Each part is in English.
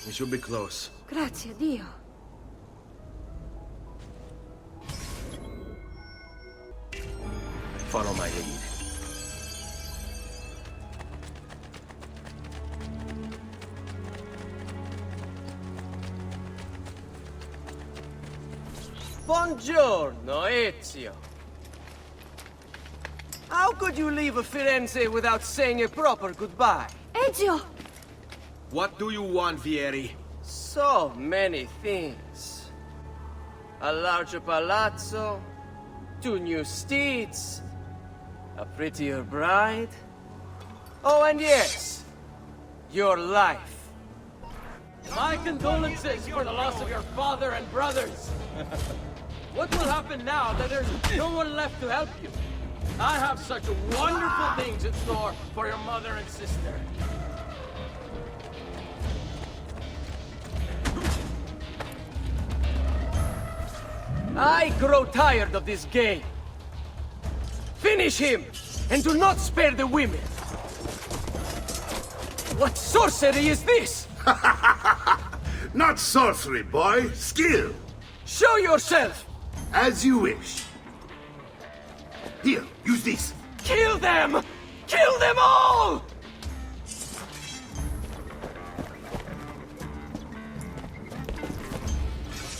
We should be close. Grazie, Dio. Follow my lead. Buongiorno, Ezio. How could you leave Firenze without saying a proper goodbye? Ezio! What do you want, Vieri? So many things. A larger palazzo, 2 new steeds, a prettier bride. Oh, and yes, your life. My condolences for the loss of your father and brothers. What will happen now that there's no one left to help you? I have such wonderful things in store for your mother and sister. I grow tired of this game. Finish him, and do not spare the women. What sorcery is this? Not sorcery, boy. Skill. Show yourself! As you wish. Here, use this. Kill them! Kill them all!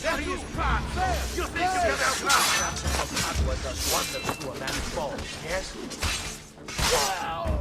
There he is, Pratt. You think you can help now? What does wonders to a man's bones, yes? Wow!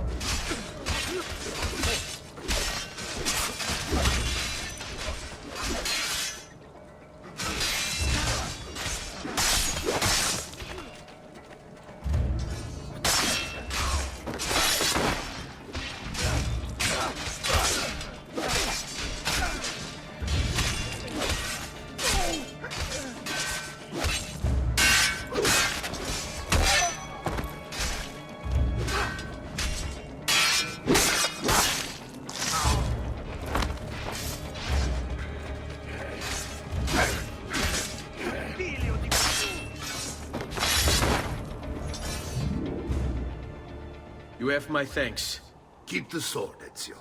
You have my thanks. Keep the sword, Ezio.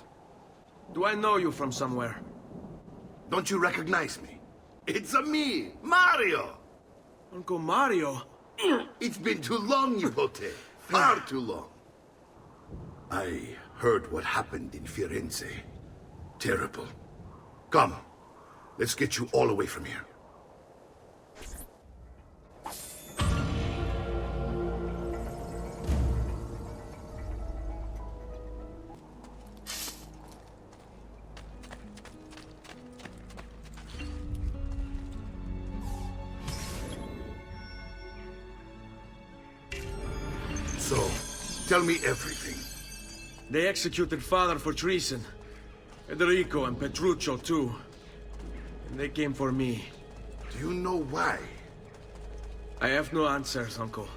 Do I know you from somewhere? Don't you recognize me? It's a me, Mario! Uncle Mario? It's been too long, Nipote. Far too long. I heard what happened in Firenze. Terrible. Come, let's get you all away from here. So, tell me everything. They executed father for treason. Federico and Petruccio too. And they came for me. Do you know why? I have no answers, Uncle.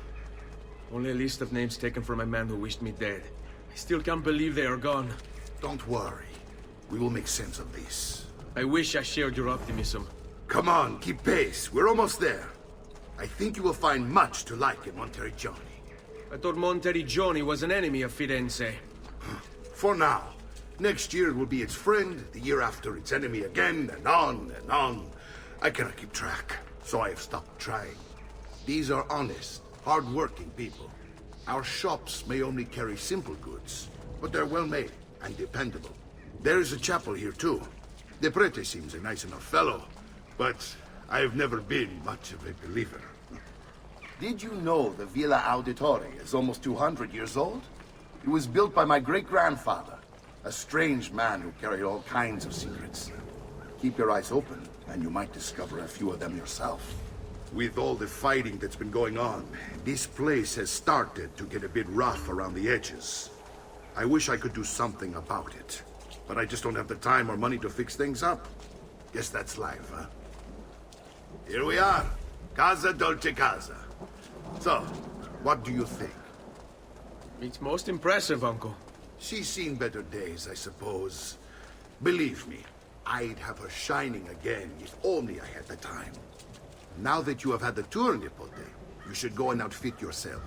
Only a list of names taken from a man who wished me dead. I still can't believe they are gone. Don't worry. We will make sense of this. I wish I shared your optimism. Come on, keep pace. We're almost there. I think you will find much to like in Monteriggioni. I thought Monteriggioni was an enemy of Firenze. For now. Next year it will be its friend, the year after its enemy again, and on and on. I cannot keep track, so I have stopped trying. These are honest, hard-working people. Our shops may only carry simple goods, but they're well-made and dependable. There is a chapel here, too. The prete seems a nice enough fellow, but I have never been much of a believer. Did you know the Villa Auditore is almost 200 years old? It was built by my great-grandfather, a strange man who carried all kinds of secrets. Keep your eyes open, and you might discover a few of them yourself. With all the fighting that's been going on, this place has started to get a bit rough around the edges. I wish I could do something about it, but I just don't have the time or money to fix things up. Guess that's life, huh? Here we are. Casa Dolce Casa. So, what do you think? It's most impressive, Uncle. She's seen better days, I suppose. Believe me, I'd have her shining again if only I had the time. Now that you have had the tour, Nipote, you should go and outfit yourself.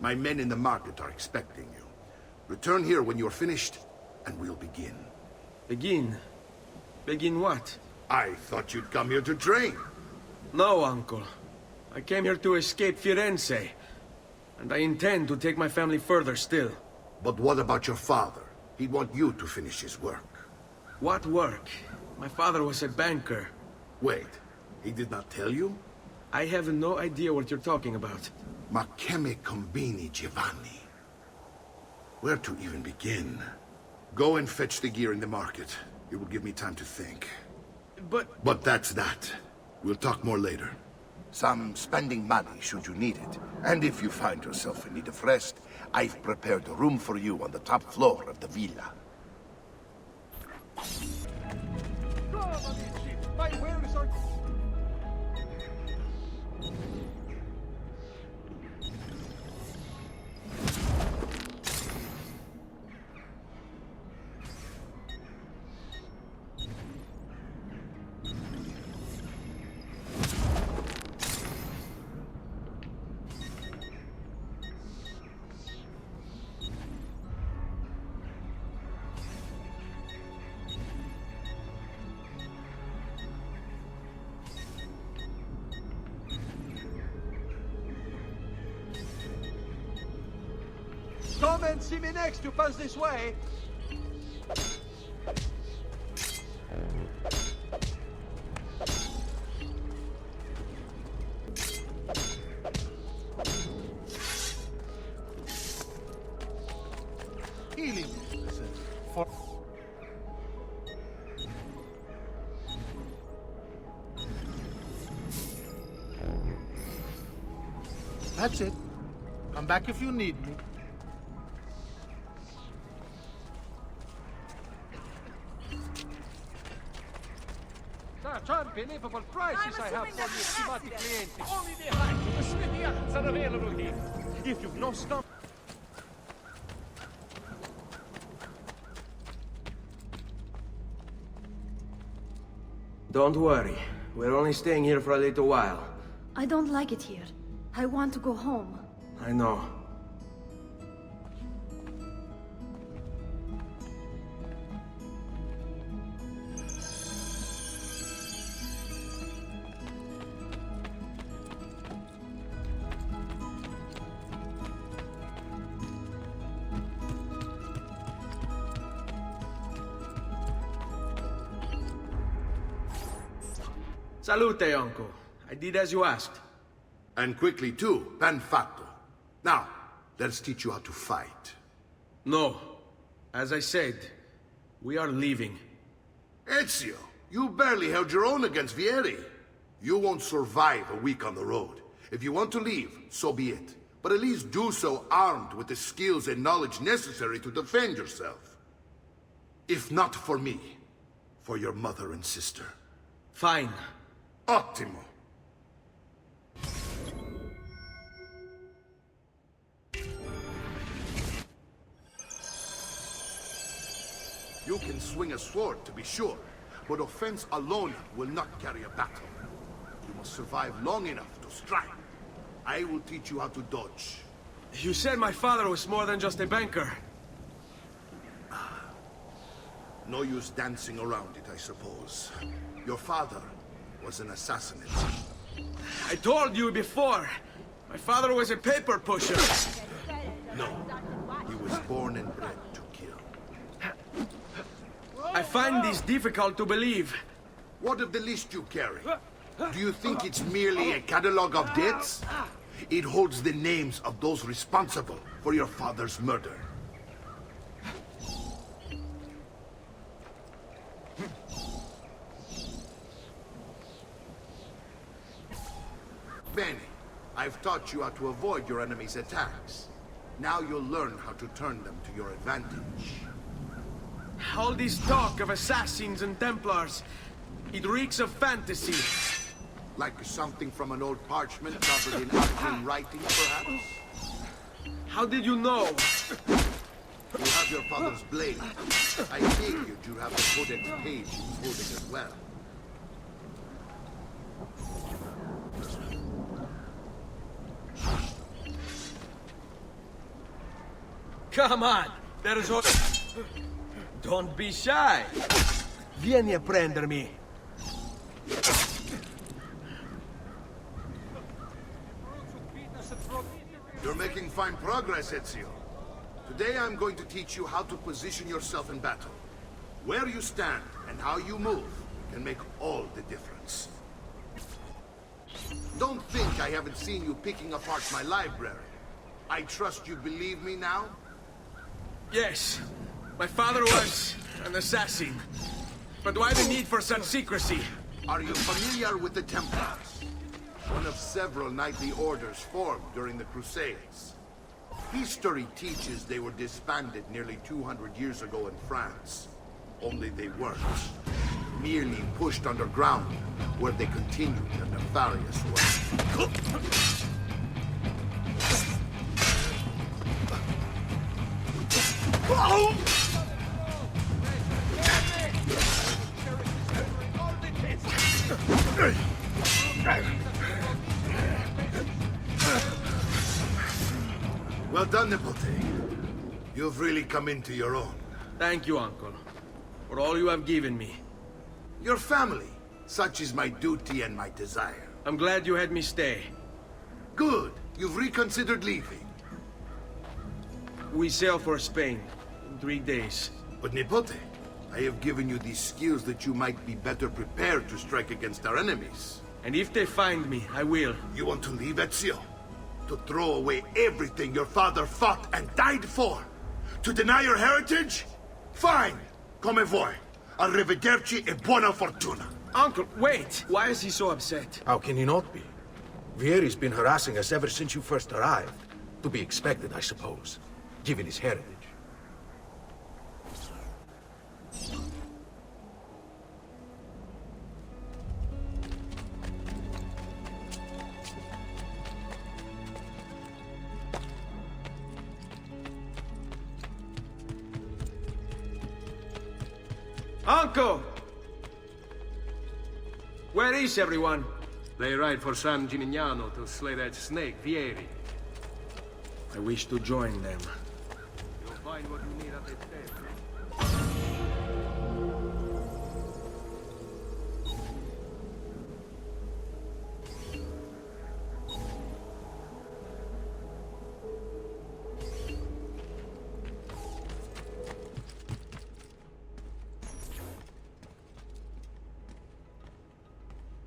My men in the market are expecting you. Return here when you're finished, and we'll begin. Begin? Begin what? I thought you'd come here to train. No, Uncle. I came here to escape Firenze. And I intend to take my family further still. But what about your father? He'd want you to finish his work. What work? My father was a banker. Wait, he did not tell you? I have no idea what you're talking about. Ma che me combini, Giovanni? Where to even begin? Go and fetch the gear in the market. It will give me time to think. But that's that. We'll talk more later. Some spending money should you need it. And if you find yourself in need of rest, I've prepared a room for you on the top floor of the villa. Come and see me next to pass this way. Healing. For that's it. Come back if you need me. Unbelievable prices I have for these schematic clients. If you've no stomach. Don't worry. We're only staying here for a little while. I don't like it here. I want to go home. I know. Salute, Uncle. I did as you asked. And quickly too, ben fatto. Now, let's teach you how to fight. No. As I said, we are leaving. Ezio, you barely held your own against Vieri. You won't survive a week on the road. If you want to leave, so be it. But at least do so armed with the skills and knowledge necessary to defend yourself. If not for me, for your mother and sister. Fine. Ottimo. You can swing a sword, to be sure, but offense alone will not carry a battle. You must survive long enough to strike. I will teach you how to dodge. You said my father was more than just a banker. No use dancing around it, I suppose. Your father was an assassinate. I told you before. My father was a paper pusher. No, he was born and bred to kill. I find this difficult to believe. What of the list you carry? Do you think it's merely a catalog of debts? It holds the names of those responsible for your father's murder. Bene, I've taught you how to avoid your enemy's attacks. Now you'll learn how to turn them to your advantage. All this talk of assassins and Templars, it reeks of fantasy. Like something from an old parchment covered in arcane writing, perhaps? How did you know? You have your father's blade. I figured you have the codex page he was holding as well. Come on, there's a... Don't be shy. Vieni a prendermi. You're making fine progress, Ezio. Today I'm going to teach you how to position yourself in battle. Where you stand and how you move can make all the difference. Don't think I haven't seen you picking apart my library. I trust you believe me now? Yes, my father was an assassin. But why the need for such secrecy? Are you familiar with the Templars? One of several knightly orders formed during the Crusades. History teaches they were disbanded nearly 200 years ago in France. Only they weren't. Merely pushed underground, where they continued their nefarious work. Well done, Nipote. You've really come into your own. Thank you, Uncle, for all you have given me. Your family. Such is my duty and my desire. I'm glad you had me stay. Good. You've reconsidered leaving. We sail for Spain in 3 days. But Nipote, I have given you these skills that you might be better prepared to strike against our enemies. And if they find me, I will. You want to leave, Ezio? To throw away everything your father fought and died for? To deny your heritage? Fine. Come vuoi. Arrivederci e buona fortuna. Uncle, wait! Why is he so upset? How can he not be? Vieri's been harassing us ever since you first arrived. To be expected, I suppose, given his heritage. Uncle! Where is everyone? They ride for San Gimignano to slay that snake, Vieri. I wish to join them. You'll find what you need at the table.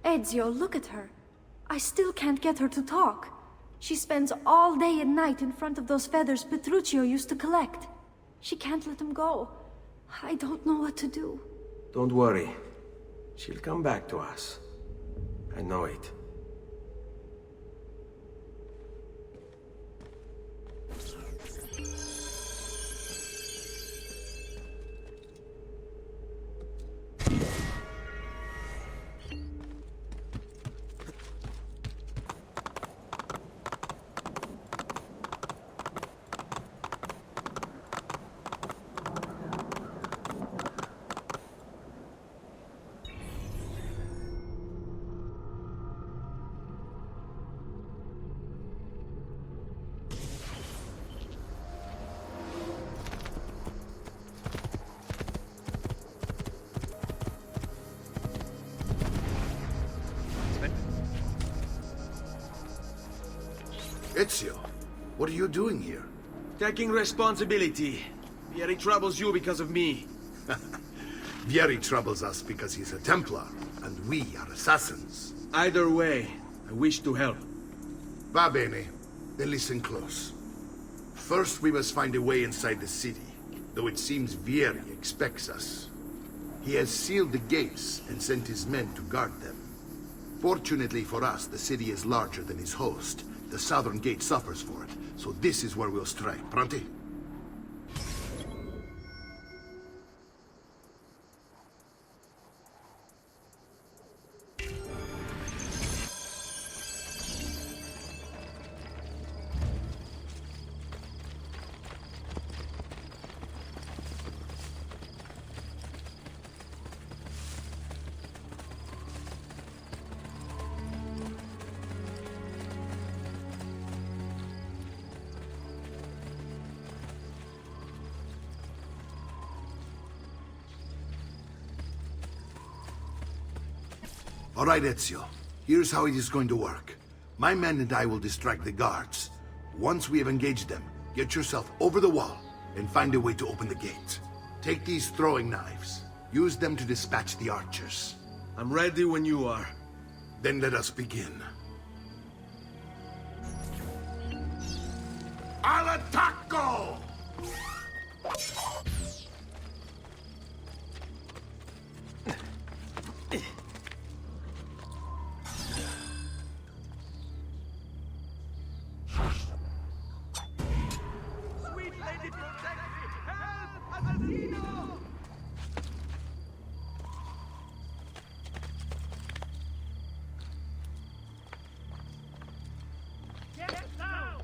Ezio, look at her. I still can't get her to talk. She spends all day and night in front of those feathers Petruchio used to collect. She can't let them go. I don't know what to do. Don't worry. She'll come back to us. I know it. Ezio, what are you doing here? Taking responsibility. Vieri troubles you because of me. Vieri troubles us because he's a Templar, and we are assassins. Either way, I wish to help. Va bene. Then listen close. First, we must find a way inside the city, though it seems Vieri expects us. He has sealed the gates and sent his men to guard them. Fortunately for us, the city is larger than his host. The southern gate suffers for it, so this is where we'll strike. Pronti? All right, Ezio. Here's how it is going to work. My men and I will distract the guards. Once we have engaged them, get yourself over the wall and find a way to open the gate. Take these throwing knives. Use them to dispatch the archers. I'm ready when you are. Then let us begin. Al attacco! Sweet Lady Protect me! Help! Assassino! Get down!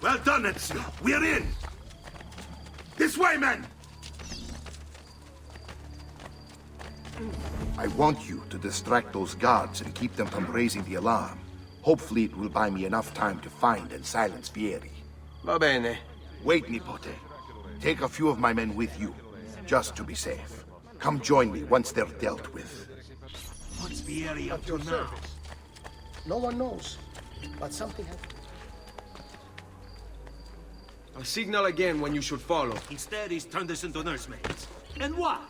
Well done, Ezio. We're in! This way, men! I want you to distract those guards and keep them from raising the alarm. Hopefully it will buy me enough time to find and silence Vieri. Va bene. Wait, Nipote. Take a few of my men with you, just to be safe. Come join me once they're dealt with. What's Vieri up to now? No one knows, but something happened. I'll signal again when you should follow. Instead, he's turned us into nursemaids. And what?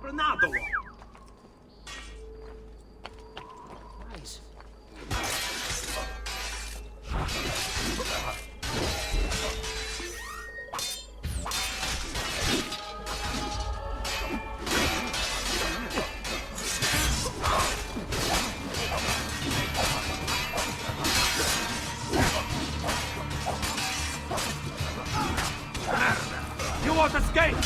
Renato! Nice. You won't escape!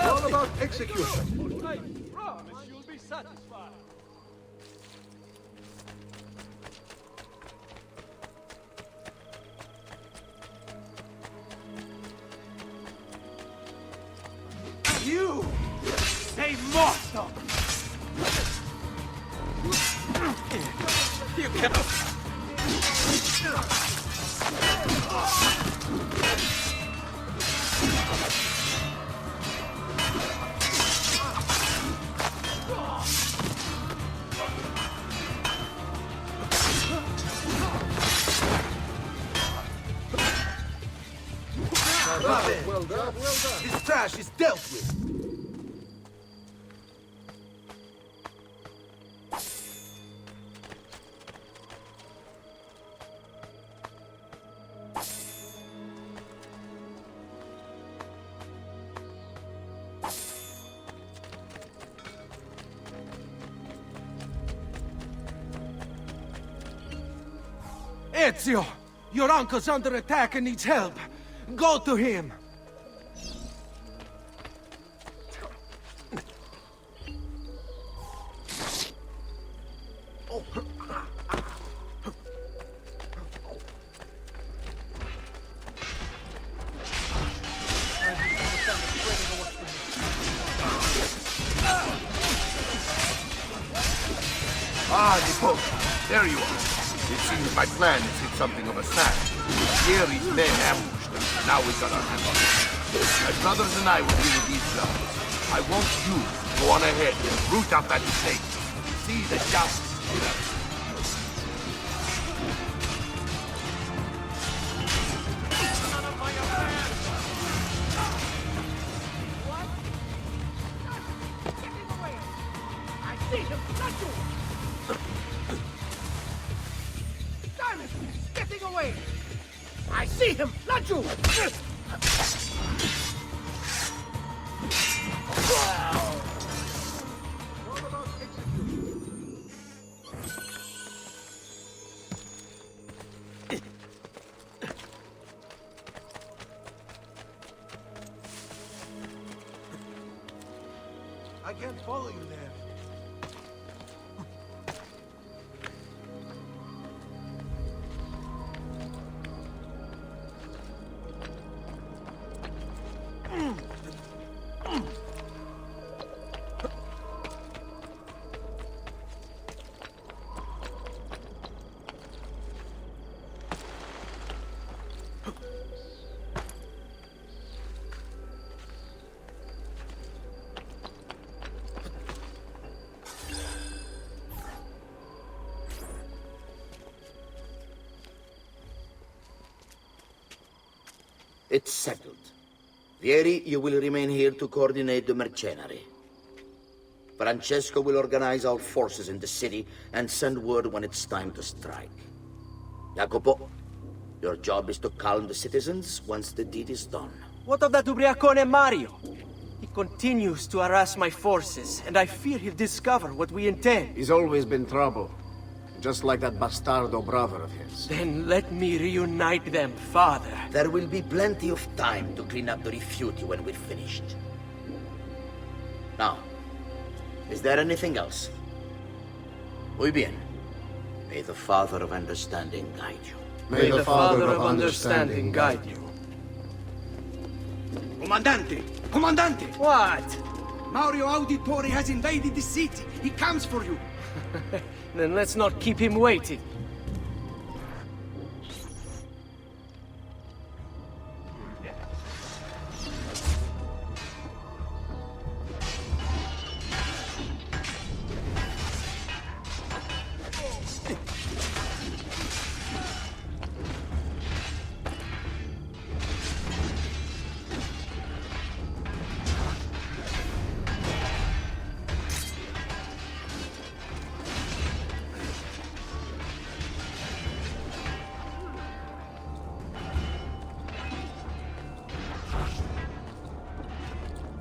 All about execution. I promise you'll be satisfied. You! Sei morto! You go! Well done. This trash is dealt with. Ezio! Your uncle's under attack and needs help. Go to him! Nipo! There you are. It seems my plan has hit something of a snag. Fieri's men ambushed us. Now we've got our hands on them. My brothers and I will deal with these jobs. I want you to go on ahead and root out that snake. See the justice killer. I see him! Not you! I can't follow you there. It's settled. Vieri, you will remain here to coordinate the mercenary. Francesco will organize our forces in the city and send word when it's time to strike. Jacopo, your job is to calm the citizens once the deed is done. What of that ubriacone Mario? He continues to harass my forces, and I fear he'll discover what we intend. He's always been trouble. Just like that bastardo brother of his. Then let me reunite them, father. There will be plenty of time to clean up the refuti when we're finished. Now, is there anything else? Muy bien. May the Father of Understanding guide you. May the Father of Understanding guide you. Comandante! Comandante! What? Mario Auditore has invaded the city. He comes for you. Then let's not keep him waiting.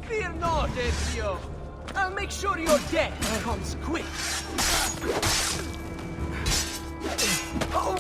Fear not, Ezio. I'll make sure your death comes quick. Oh!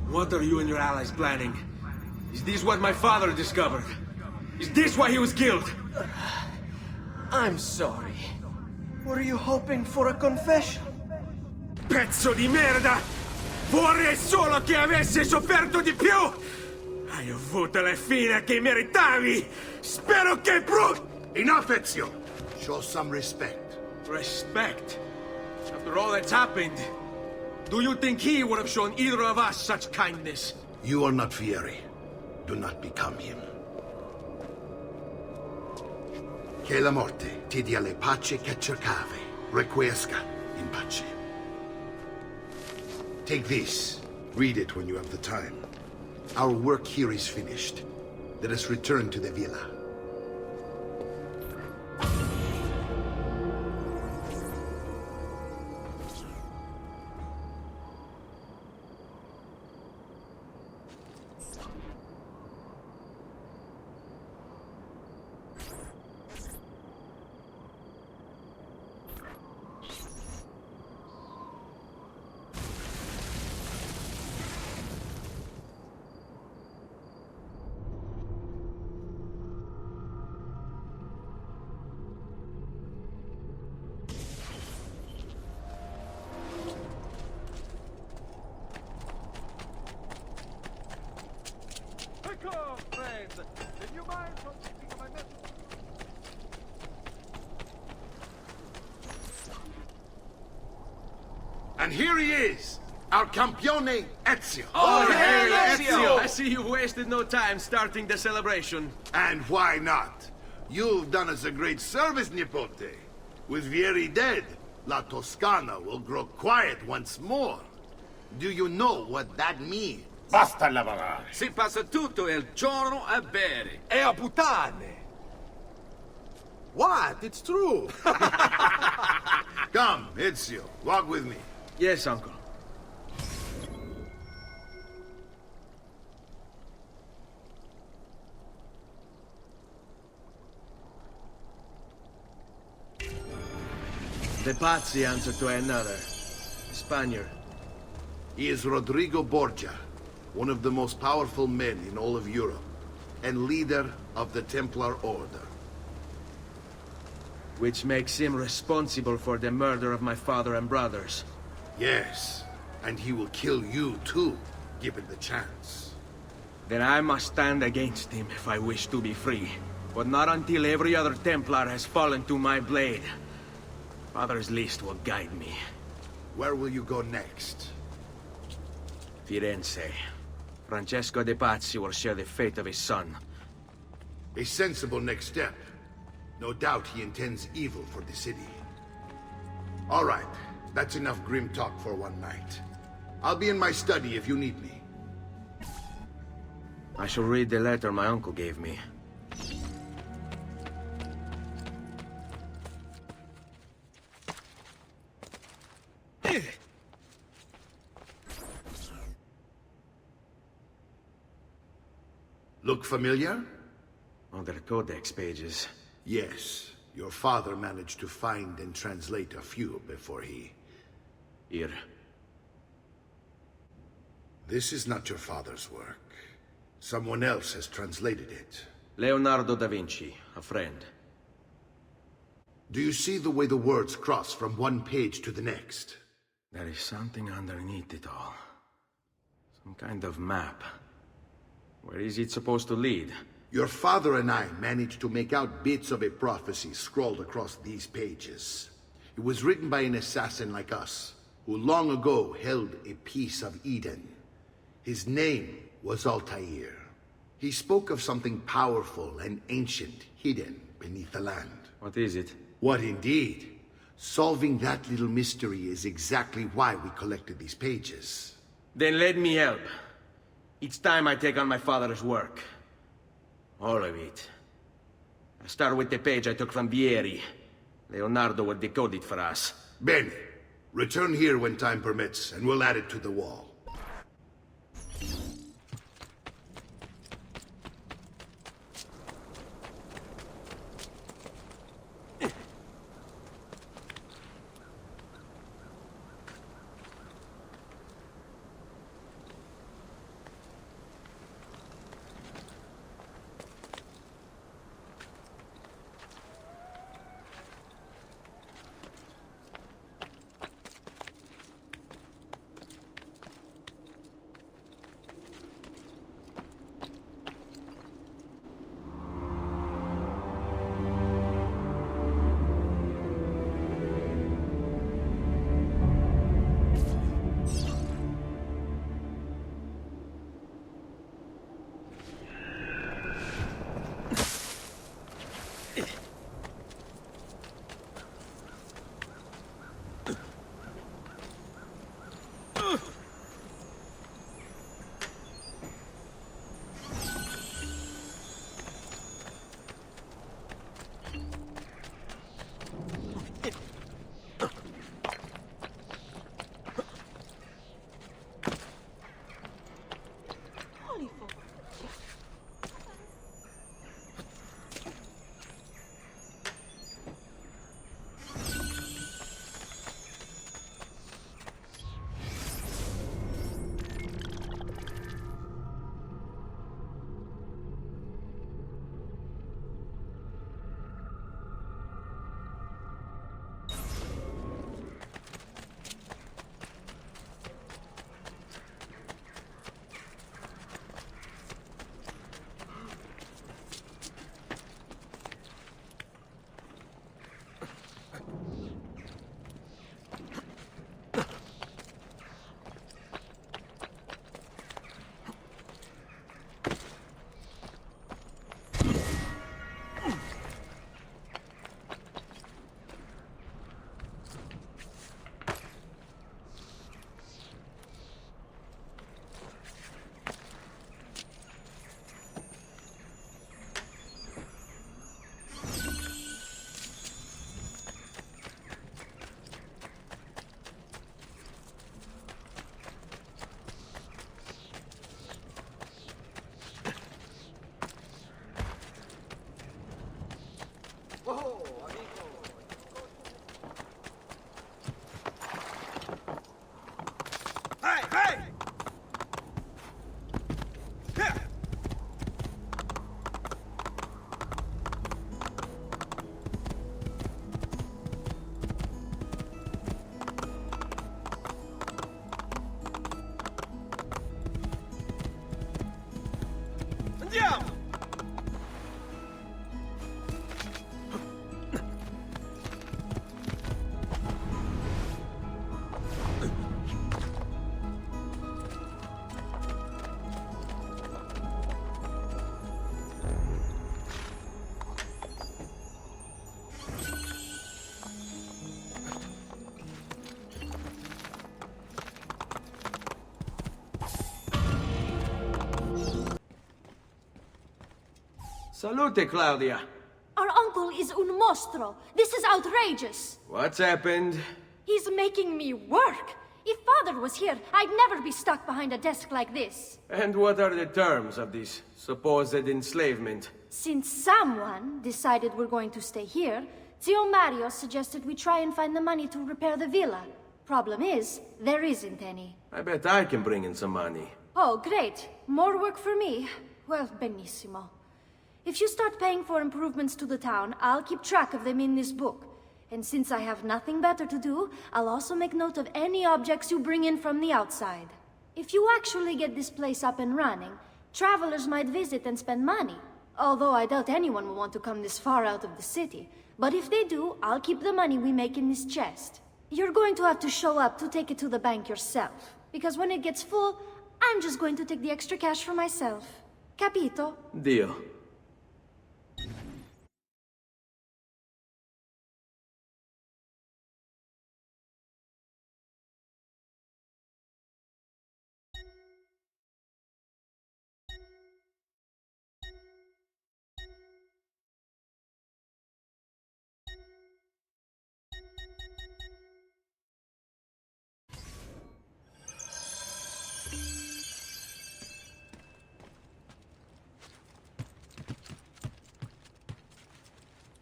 What are you and your allies planning? Is this what my father discovered? Is this why he was killed? I'm sorry. Were you hoping for a confession? Pezzo di merda! Vorrei solo che avessi sofferto di più! Hai avuto la fine che meritavi! Spero che Enough, Ezio! Show some respect. Respect? After all that's happened, do you think he would have shown either of us such kindness? You are not Fieri. Do not become him. Che la morte ti dia le pace che cercavi. Requiesca in pace. Take this Read it when you have the time. Our work here is finished. Let us return to the villa. Come, friends. If you mind from keeping my message. And here he is, our campione Ezio. Oh, hey, Ezio! I see you wasted no time starting the celebration. And why not? You've done us a great service, Nipote. With Vieri dead, La Toscana will grow quiet once more. Do you know what that means? Basta lavorare. Si passa tutto il giorno a bere. E a puttane. What? It's true. Come, Ezio, walk with me. Yes, uncle. The Pazzi answer to another. Spaniard. He is Rodrigo Borgia, one of the most powerful men in all of Europe, and leader of the Templar Order. Which makes him responsible for the murder of my father and brothers. Yes, and he will kill you too, given the chance. Then I must stand against him if I wish to be free. But not until every other Templar has fallen to my blade. Father's list will guide me. Where will you go next? Firenze. Francesco de Pazzi will share the fate of his son. A sensible next step. No doubt he intends evil for the city. All right, that's enough grim talk for one night. I'll be in my study if you need me. I shall read the letter my uncle gave me. Look familiar? Other codex pages. Yes. Your father managed to find and translate a few before he... Here. This is not your father's work. Someone else has translated it. Leonardo da Vinci, a friend. Do you see the way the words cross from one page to the next? There is something underneath it all. Some kind of map. Where is it supposed to lead? Your father and I managed to make out bits of a prophecy scrawled across these pages. It was written by an assassin like us, who long ago held a piece of Eden. His name was Altair. He spoke of something powerful and ancient hidden beneath the land. What is it? What indeed? Solving that little mystery is exactly why we collected these pages. Then let me help. It's time I take on my father's work. All of it. I'll start with the page I took from Vieri. Leonardo will decode it for us. Bene. Return here when time permits, and we'll add it to the wall. Salute, Claudia. Our uncle is un mostro. This is outrageous. What's happened? He's making me work. If Father was here, I'd never be stuck behind a desk like this. And what are the terms of this supposed enslavement? Since someone decided we're going to stay here, Zio Mario suggested we try and find the money to repair the villa. Problem is, there isn't any. I bet I can bring in some money. Oh, great. More work for me. Well, benissimo. If you start paying for improvements to the town, I'll keep track of them in this book. And since I have nothing better to do, I'll also make note of any objects you bring in from the outside. If you actually get this place up and running, travelers might visit and spend money. Although I doubt anyone will want to come this far out of the city. But if they do, I'll keep the money we make in this chest. You're going to have to show up to take it to the bank yourself. Because when it gets full, I'm just going to take the extra cash for myself. Capito? Deal.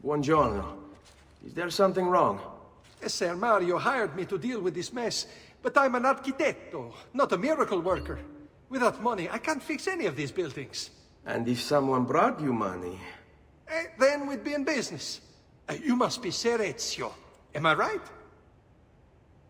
Buongiorno. Is there something wrong? Ser Mario hired me to deal with this mess, but I'm an architetto, not a miracle worker. Without money, I can't fix any of these buildings. And if someone brought you money? Then we'd be in business. You must be Ser Ezio. Am I right?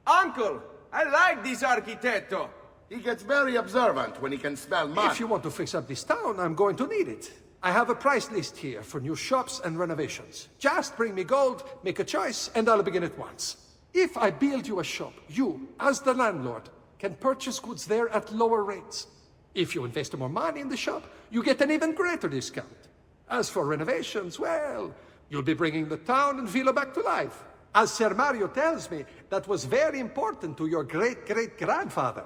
Uncle! I like this architetto! He gets very observant when he can smell money. If you want to fix up this town, I'm going to need it. I have a price list here for new shops and renovations. Just bring me gold, make a choice, and I'll begin at once. If I build you a shop, you, as the landlord, can purchase goods there at lower rates. If you invest more money in the shop, you get an even greater discount. As for renovations, well, you'll be bringing the town and villa back to life. As Ser Mario tells me, that was very important to your great-great-grandfather.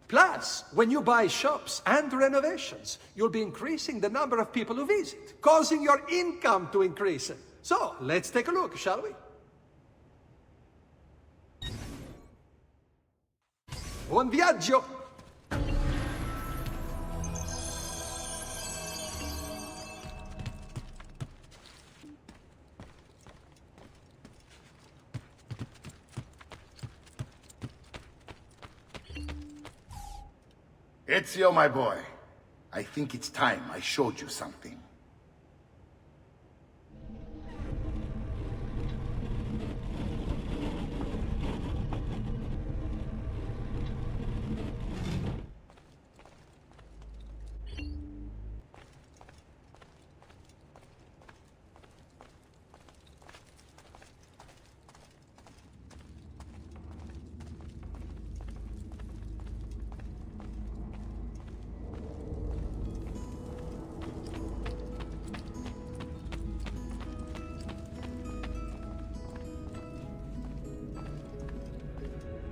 Plus, when you buy shops and renovations, you'll be increasing the number of people who visit, causing your income to increase. So, let's take a look, shall we? Buon viaggio! Ezio, my boy, I think it's time I showed you something.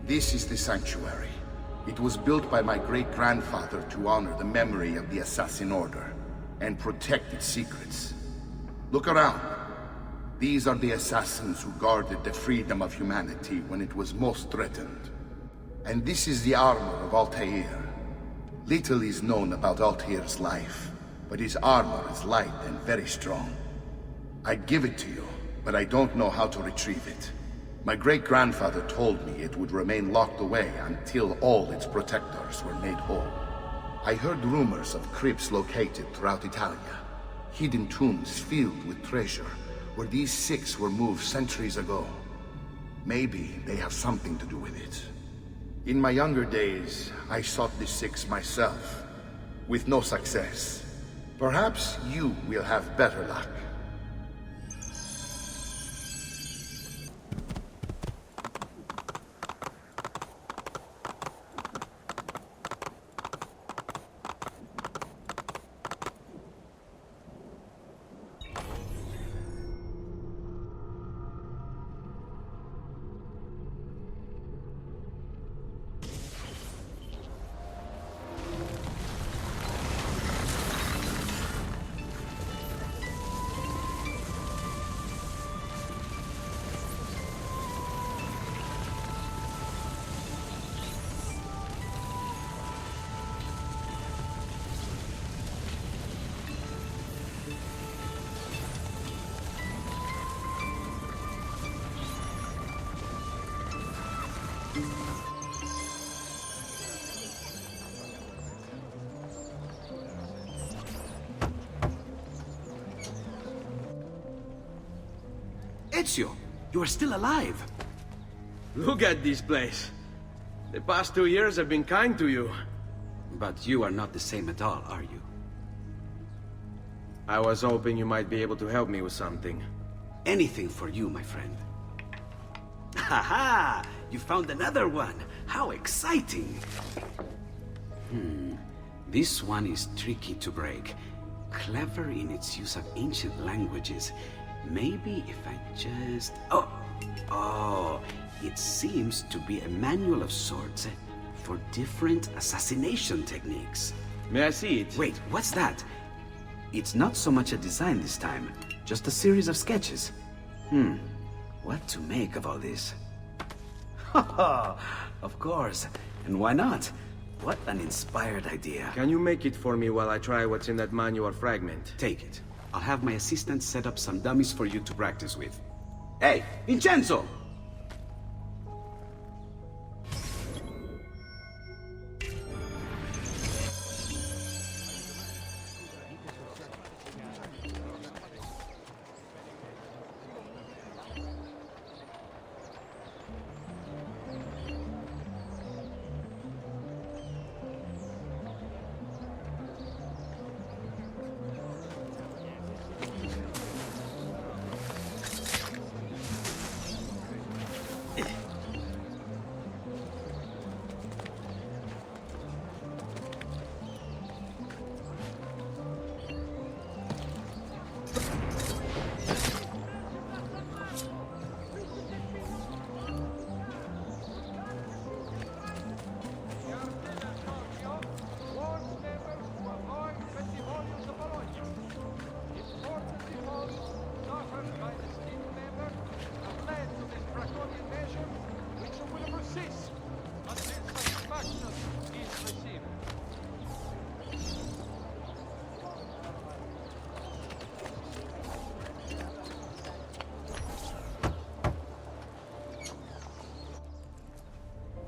This is the sanctuary. It was built by my great-grandfather to honor the memory of the Assassin Order and protect its secrets. Look around. These are the assassins who guarded the freedom of humanity when it was most threatened. And this is the armor of Altair. Little is known about Altair's life, but his armor is light and very strong. I'd give it to you, but I don't know how to retrieve it. My great-grandfather told me it would remain locked away until all its protectors were made whole. I heard rumors of crypts located throughout Italia, hidden tombs filled with treasure, where these six were moved centuries ago. Maybe they have something to do with it. In my younger days, I sought the six myself, with no success. Perhaps you will have better luck. Ezio! You are still alive! Look at this place. The past 2 years have been kind to you. But you are not the same at all, are you? I was hoping you might be able to help me with something. Anything for you, my friend. Ha-ha! You found another one! How exciting! This one is tricky to break. Clever in its use of ancient languages. Maybe if I just... Oh, it seems to be a manual of sorts for different assassination techniques. May I see it? Wait, what's that? It's not so much a design this time, just a series of sketches. What to make of all this? Of course, and why not? What an inspired idea. Can you make it for me while I try what's in that manual fragment? Take it. I'll have my assistant set up some dummies for you to practice with. Hey, Vincenzo!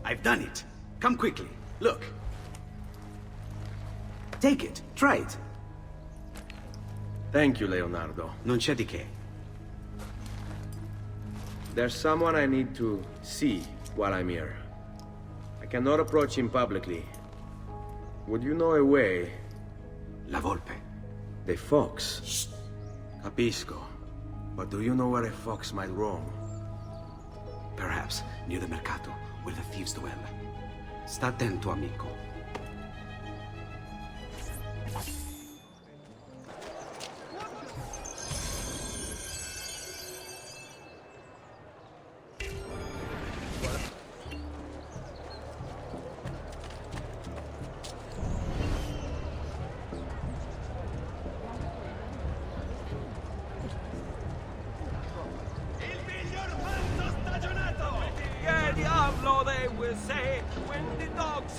I've done it. Come quickly. Look. Take it. Try it. Thank you, Leonardo. Non c'è di che. There's someone I need to see while I'm here. I cannot approach him publicly. Would you know a way? La Volpe. The fox. Shh. Capisco. But do you know where a fox might roam? Perhaps near the Mercato, where the thieves dwell. Sta attento, amico.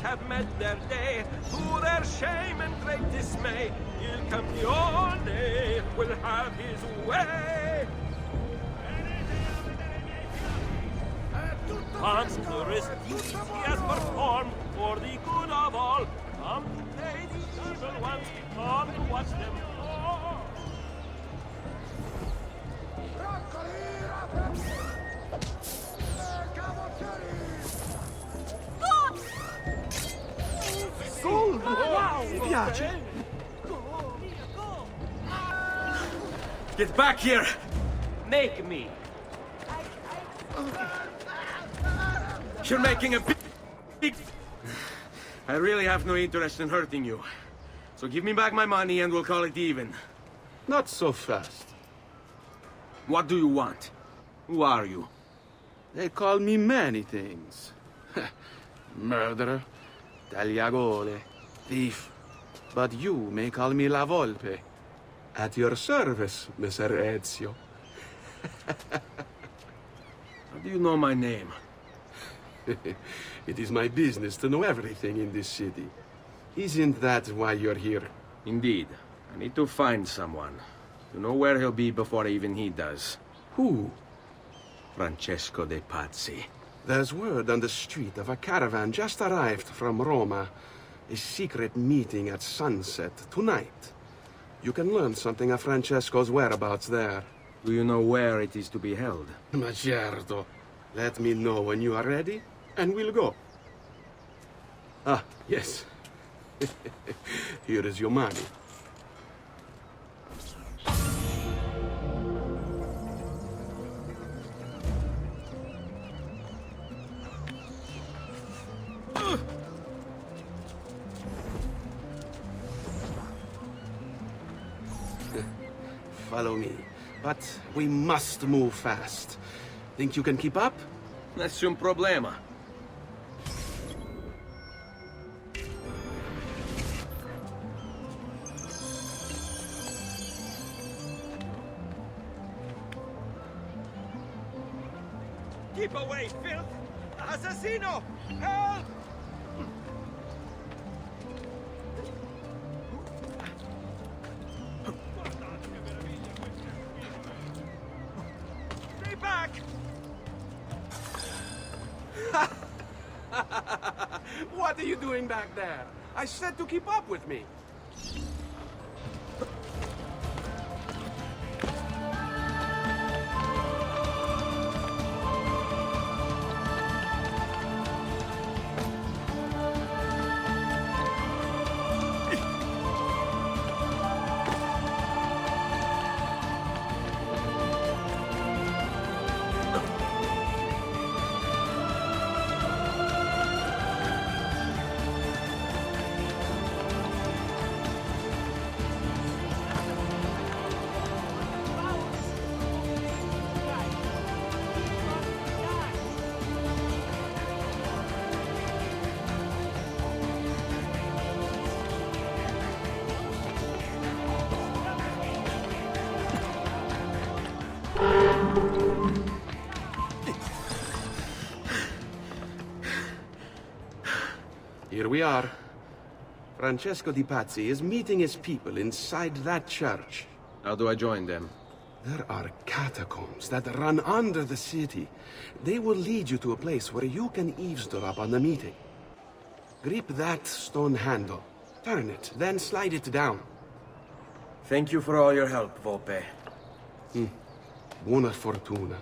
Have met their day, to their shame and great dismay. Il campione will have his way. Wondrous deeds he has performed for the good of all. Come to pay the evil ones, come to watch them fall. Wow, mi piace. Get back here! Make me. You're making a big... I really have no interest in hurting you. So give me back my money and we'll call it even. Not so fast. What do you want? Who are you? They call me many things. Murderer, tagliagole, thief. But you may call me La Volpe. At your service, Messer Ezio. How do you know my name? It is my business to know everything in this city. Isn't that why you're here? Indeed. I need to find someone. To know where he'll be before even he does. Who? Francesco de Pazzi. There's word on the street of a caravan just arrived from Roma. A secret meeting at sunset tonight. You can learn something of Francesco's whereabouts there. Do you know where it is to be held? Ma certo. Let me know when you are ready, and we'll go. Ah, yes. Here is your money. Follow me. But we must move fast. Think you can keep up? Nessun problema. Keep away, filth! Assassino! Help! Stay back! What are you doing back there? I said to keep up with me. Here we are. Francesco Di Pazzi is meeting his people inside that church. How do I join them? There are catacombs that run under the city. They will lead you to a place where you can eavesdrop on the meeting. Grip that stone handle. Turn it, then slide it down. Thank you for all your help, Volpe. Buona fortuna.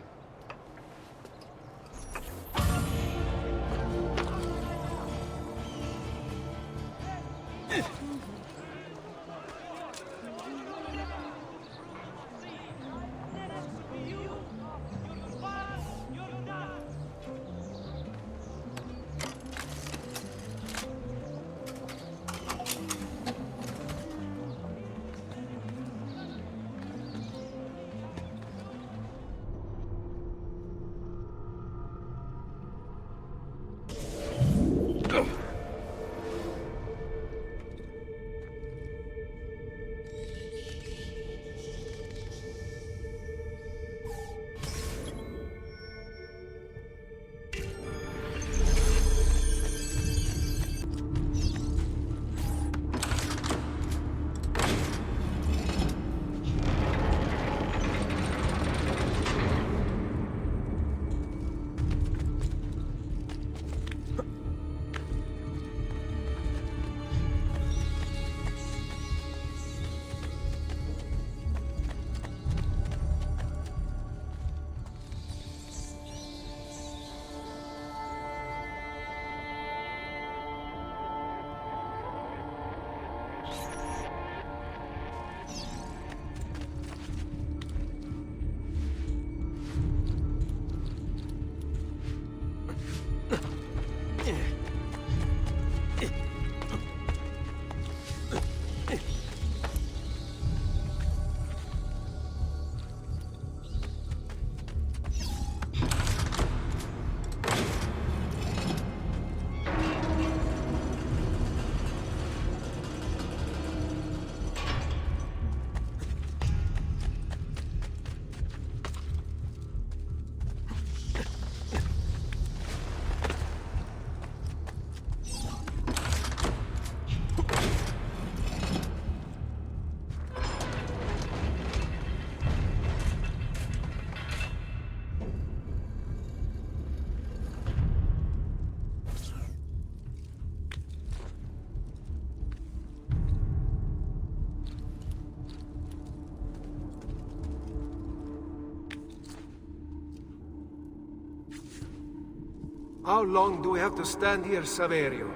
How long do we have to stand here, Saverio?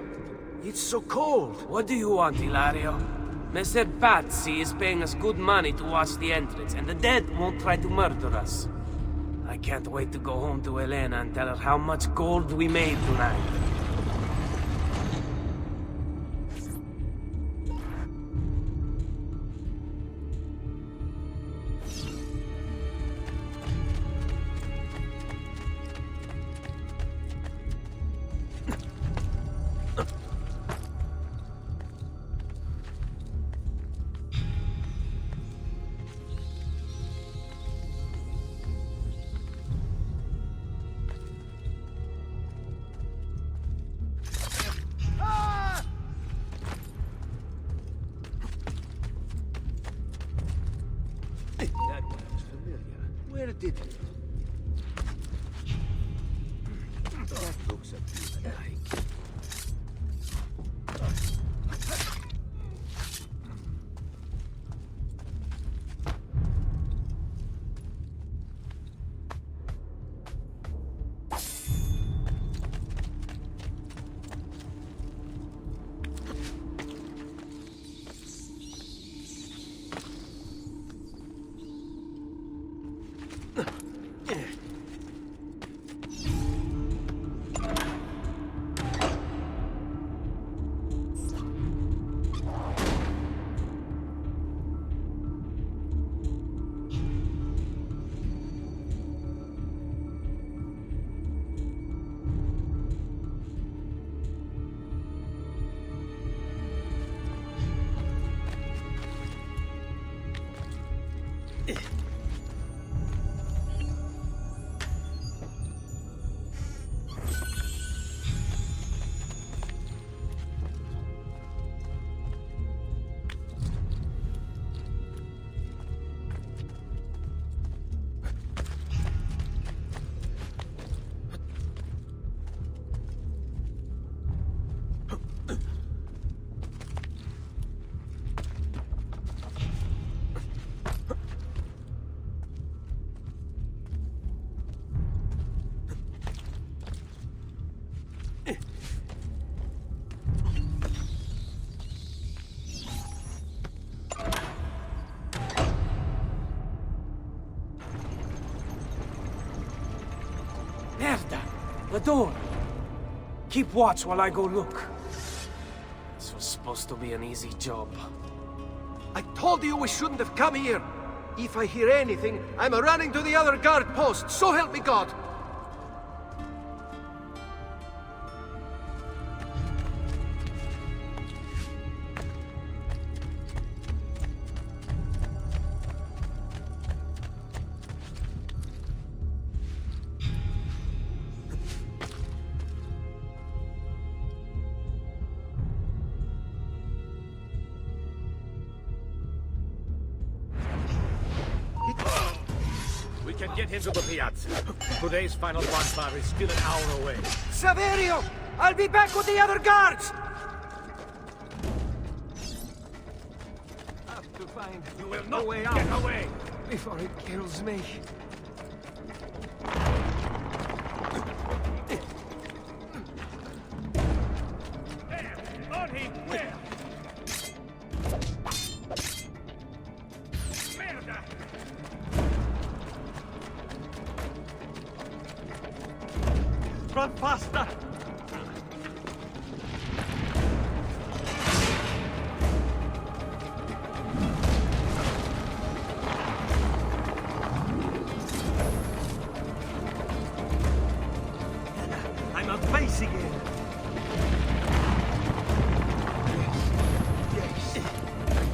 It's so cold. What do you want, Hilario? Messer Pazzi is paying us good money to watch the entrance, and the dead won't try to murder us. I can't wait to go home to Elena and tell her how much gold we made tonight. Where did it? That looks a bit like... Merda! The door! Keep watch while I go look. This was supposed to be an easy job. I told you we shouldn't have come here. If I hear anything, I'm running to the other guard post. So help me God. We can get into the piazza. Today's final bonfire is still an hour away. Saverio! I'll be back with the other guards! Have to find You will not way get out away! before it kills me. There! On him! Where? Merda! Run faster! I'm at base again. Yes. I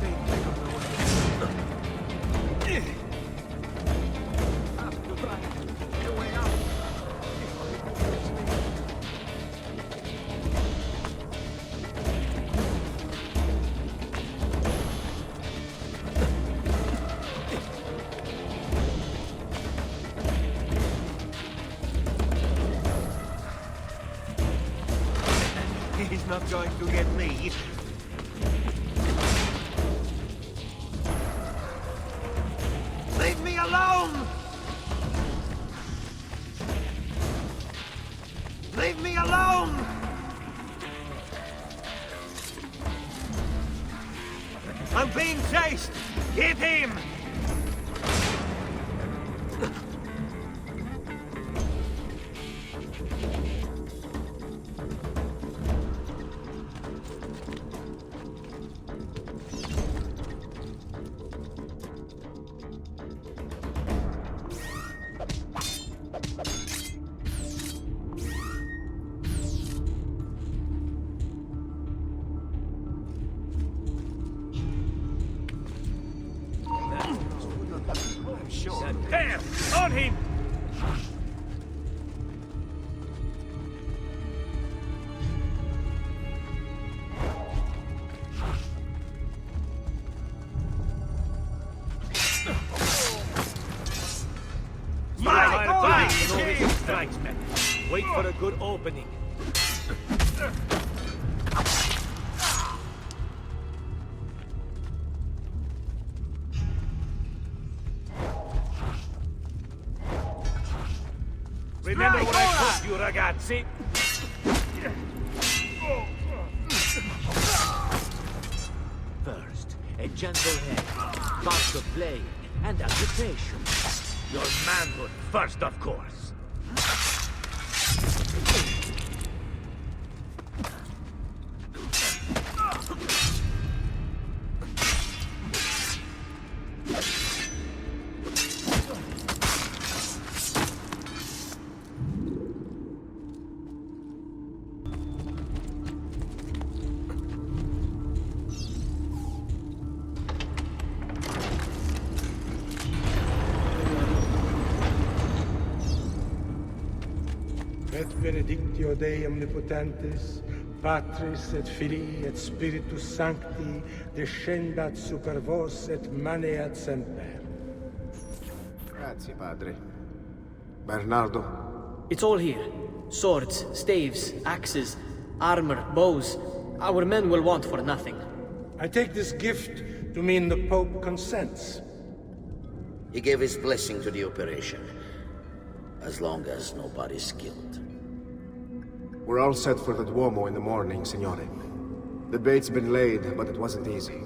think I don't know what to do. Have to find a way out. He's not going to get me. Leave me alone! Leave Leave me alone! I'm being chased! Get him! There! On him! Strikes, man. Wait for a good opening. Remember what I told you, ragazzi? First, a gentle hand, lots of playing and agitation. Your manhood first, of course. Et benedictio Dei omnipotentes, Patris et Filii et Spiritus Sancti, descendat super vos et maneat semper. Grazie, Padre. Bernardo? It's all here. Swords, staves, axes, armor, bows. Our men will want for nothing. I take this gift to mean the Pope consents. He gave his blessing to the operation, as long as nobody's killed. We're all set for the Duomo in the morning, Signore. The bait's been laid, but it wasn't easy.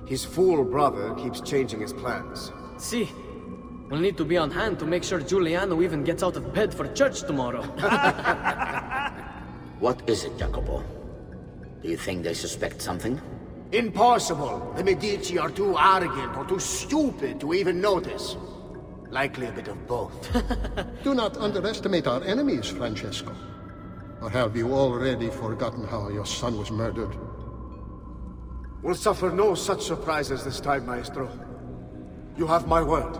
His fool brother keeps changing his plans. See, we'll need to be on hand to make sure Giuliano even gets out of bed for church tomorrow. What is it, Jacopo? Do you think they suspect something? Impossible! The Medici are too arrogant or too stupid to even notice. Likely a bit of both. Do not underestimate our enemies, Francesco. Or have you already forgotten how your son was murdered? We'll suffer no such surprises this time, Maestro. You have my word.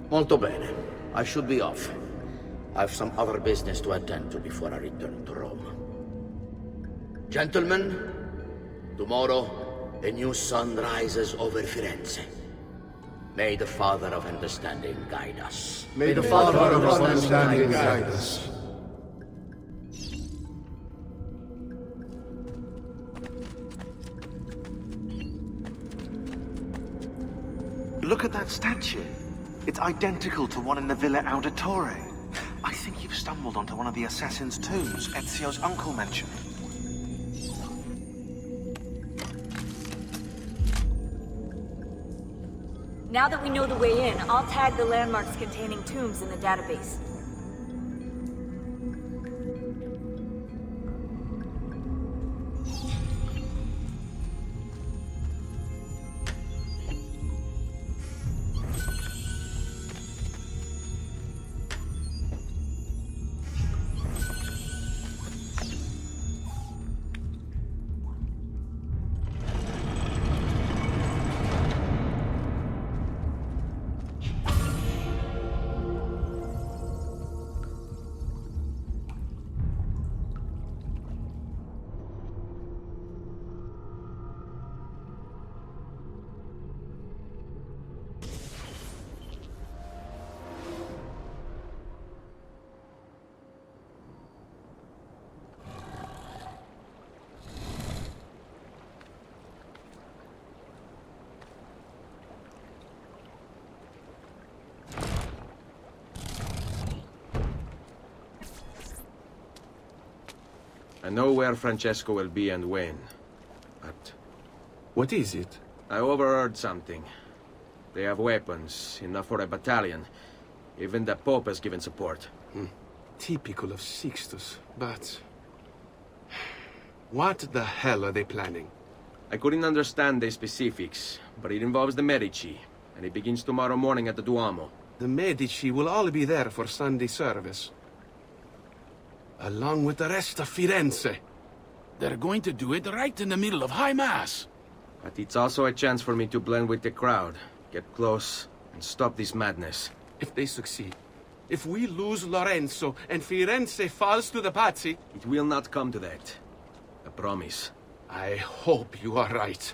Molto bene. I should be off. I've some other business to attend to before I return to Rome. Gentlemen, tomorrow, a new sun rises over Firenze. May the Father of Understanding guide us. May the Father of Understanding guide us. Look at that statue. It's identical to one in the Villa Auditore. I think you've stumbled onto one of the assassin's tombs Ezio's uncle mentioned. Now that we know the way in, I'll tag the landmarks containing tombs in the database. I know where Francesco will be and when. But... What is it? I overheard something. They have weapons, enough for a battalion. Even the Pope has given support. Typical of Sixtus, but... What the hell are they planning? I couldn't understand the specifics, but it involves the Medici, and it begins tomorrow morning at the Duomo. The Medici will all be there for Sunday service. Along with the rest of Firenze. They're going to do it right in the middle of High Mass. But it's also a chance for me to blend with the crowd, get close, and stop this madness. If they succeed, if we lose Lorenzo and Firenze falls to the Pazzi... It will not come to that. I promise. I hope you are right.